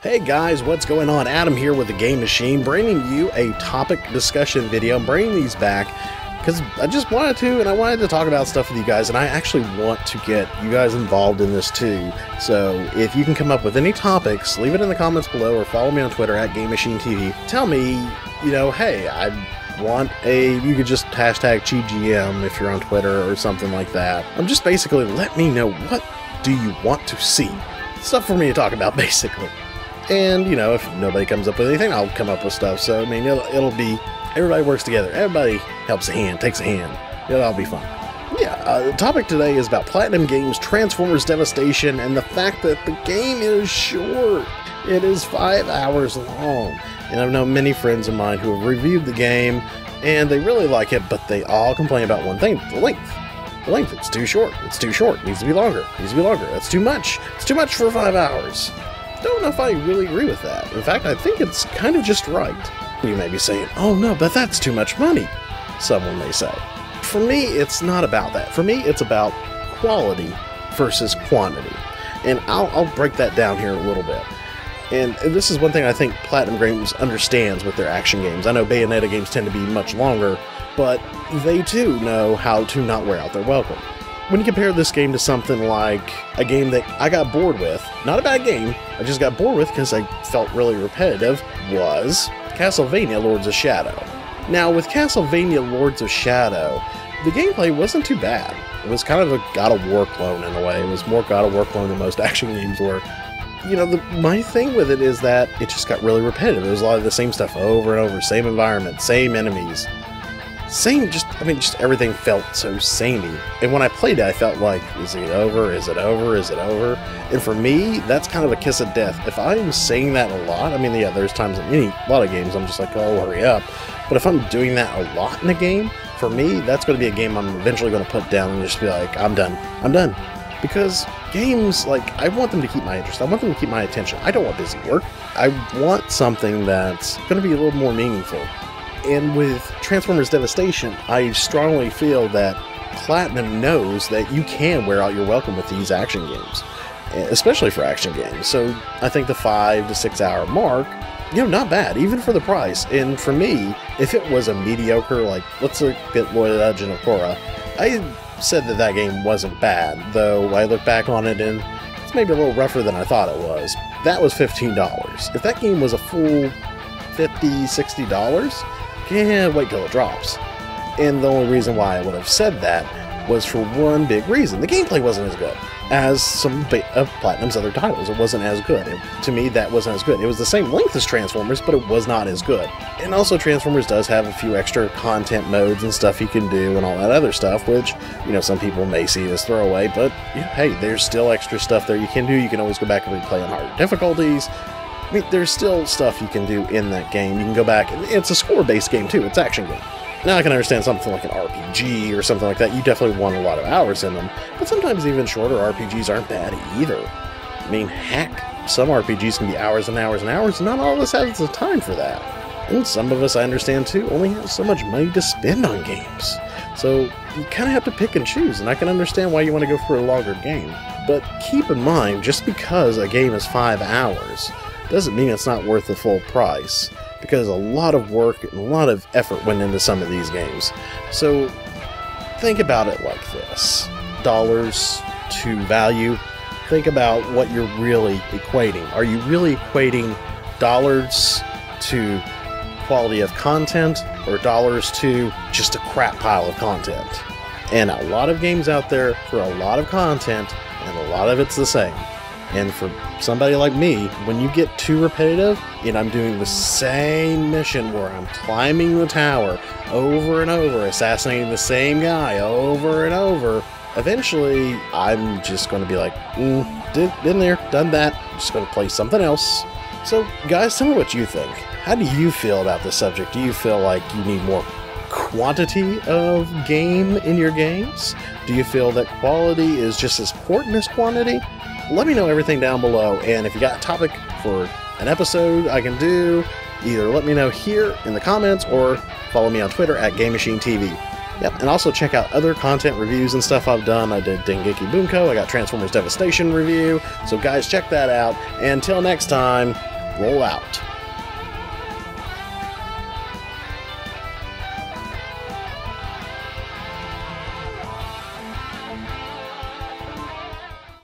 Hey guys, what's going on? Adam here with the Game Machine, bringing you a topic discussion video. I'm bringing these back because I just wanted to, and I wanted to talk about stuff with you guys, and I actually want to get you guys involved in this too. So if you can come up with any topics, leave it in the comments below or follow me on Twitter at GameMachineTV. Tell me, hey, you could just hashtag GGM if you're on Twitter or something like that. Just basically let me know, what do you want to see? Stuff for me to talk about, basically. And, if nobody comes up with anything, I'll come up with stuff. So, it'll be, everybody works together. Everybody helps a hand, takes a hand. It'll be fun. Yeah, the topic today is about Platinum Games' Transformers Devastation and the fact that the game is short. It is 5 hours long. And I've known many friends of mine who have reviewed the game, and they really like it, but they all complain about one thing: the length. The length, it's too short. It's too short. It needs to be longer. It needs to be longer. That's too much. It's too much for 5 hours. Don't know if I really agree with that. In fact, I think it's kind of just right. You may be saying, oh no, but that's too much money, someone may say. For me, it's not about that. For me, it's about quality versus quantity. And I'll break that down here a little bit. And this is one thing I think Platinum Games understands with their action games. I know Bayonetta games tend to be much longer, but they too know how to not wear out their welcome. When you compare this game to something like a game that I got bored with, not a bad game, I just got bored with because I felt really repetitive, was Castlevania Lords of Shadow. Now, with Castlevania Lords of Shadow, the gameplay wasn't too bad. It was kind of a God of War clone in a way. It was more God of War clone than most action games were. My thing with it is that it just got really repetitive. It was a lot of the same stuff over and over, same environment, same enemies. Just everything felt so samey. And when I played it, I felt like, is it over? Is it over? Is it over? And for me, that's kind of a kiss of death. If I'm saying that a lot, yeah, there's times in a lot of games I'm just like, oh, hurry up. But if I'm doing that a lot in a game, for me, that's going to be a game I'm eventually going to put down and just be like, I'm done. I'm done. Because games, I want them to keep my interest. I want them to keep my attention. I don't want busy work. I want something that's going to be a little more meaningful. And with Transformers Devastation, I strongly feel that Platinum knows that you can wear out your welcome with these action games, especially for action games. So I think the 5 to 6 hour mark, not bad, even for the price. And for me, if it was a mediocre, let's look at Legend of Korra, I said that game wasn't bad, though I look back on it and it's maybe a little rougher than I thought it was. That was $15. If that game was a full $50, $60, yeah, wait till it drops. And the only reason why I would have said that was for one big reason. The gameplay wasn't as good as some of Platinum's other titles. It wasn't as good. To me, that wasn't as good. It was the same length as Transformers, but it was not as good. And also, Transformers does have a few extra content modes and stuff you can do and all that other stuff, which, some people may see as throwaway, but, hey, there's still extra stuff there you can do. You can always go back and replay on harder difficulties. There's still stuff you can do in that game. You can go back, and it's a score-based game too. It's action game. Now I can understand something like an RPG or something like that. You definitely want a lot of hours in them, but sometimes even shorter RPGs aren't bad either. Heck, some RPGs can be hours and hours and hours, and not all of us has the time for that. And some of us, I understand too, only have so much money to spend on games. So you kind of have to pick and choose, and I can understand why you want to go for a longer game. But keep in mind, just because a game is 5 hours, doesn't mean it's not worth the full price, because a lot of work and a lot of effort went into some of these games. So think about it like this: dollars to value. Think about what you're really equating. Are you really equating dollars to quality of content, or dollars to just a crap pile of content? And a lot of games out there for a lot of content, and a lot of it's the same. And for somebody like me, when you get too repetitive, and I'm doing the same mission where I'm climbing the tower over and over, assassinating the same guy over and over, eventually I'm just going to be like, been there, done that, I'm just going to play something else. So guys, tell me what you think. How do you feel about this subject? Do you feel like you need more quantity of game in your games? Do you feel that quality is just as important as quantity? Let me know everything down below, and if you got a topic for an episode I can do, either let me know here in the comments or follow me on Twitter at GameMachineTV. Yep, and also check out other content reviews and stuff I've done. I did Dengeki Bunko, I got Transformers Devastation review, so guys, check that out. And until next time, roll out.